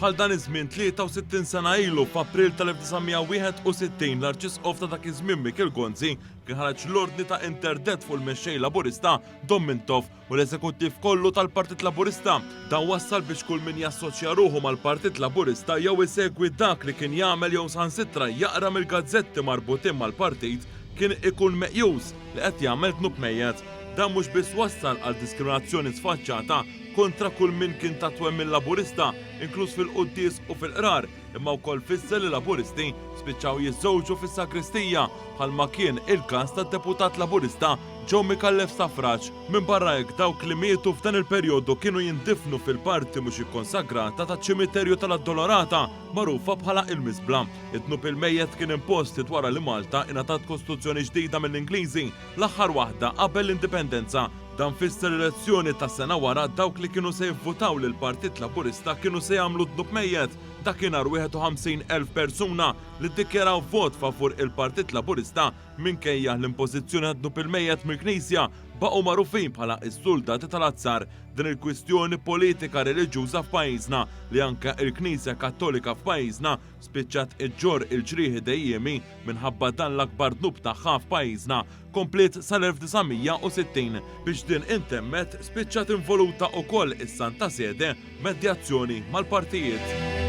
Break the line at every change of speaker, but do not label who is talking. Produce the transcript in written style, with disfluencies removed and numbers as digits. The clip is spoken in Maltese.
Bħal dan iż-żmien 63 sena ilu f'April tal-1961 l-Arċisqof ta' dak iż-żmien Mikil Gonzi kien ħareġ l-ordni ta' interditt fuq il-mexxej Laburista Domintov u l-eżekuttiv kollu tal-Partit Laburista. Dan wassal biex kull min jassoċja ruħu mal-Partit Laburista jew isegwi dak li kien jagħmel jew saħansitra jaqra mill-gazzetti marbutin mal-partit kien ikun meqjus li qed jagħmel tnub mejjed. Dan mhux biss wassal għal diskriminazzjoni sfaċċata kontra kull min kien ta' twemmin Laburista, inkluż fil-quddies u fil-qrar, imma wkoll fisser li Laburisti spiċċaw jiżżewġu fis-sakristija bħalma kien il-każ tad-deputat Laburista Joe Micallef Suffrage. Minn barra hekk dawk li mietu f'dan il-perjodu kienu jindifnu fil-parti mhux ikkonsagrata taċ-ċimiterju tal-Addolorata magħrufa bħala il-Misbla. It-tnub il-mejjed kien imposti wara li Malta ingħatat kostituzzjoni ġdida mill-Ingliżi l-aħħar waħda qabel l-indipendenza. Dan fisser l-elezzjoni tas sena wara dawk li kienu se jivvutaw lil Partit Laburista kienu se jagħmlu tnub mejjed. Dakinhar 51,000 persuna li ddikjaraw vot favur il-Partit Laburista minkejja l-impożizzjoni ta' tnub il-mejjed mill-Knisja baqgħu magħrufin bħala s-Suldati tal-Azzar. Din il-kwistjoni politika reliġjuża f'pajjiżna li anke l-Knisja Kattolika f'pajjiżna spiċċat iġġorr il-ġrieħi dejjemi minħabba dan l-akbar tnub tagħha f'pajjiżna komplet sal-1960 biex din intemmet spiċċat involuta wkoll is-Santa Sede medjazzjoni mal-partijiet.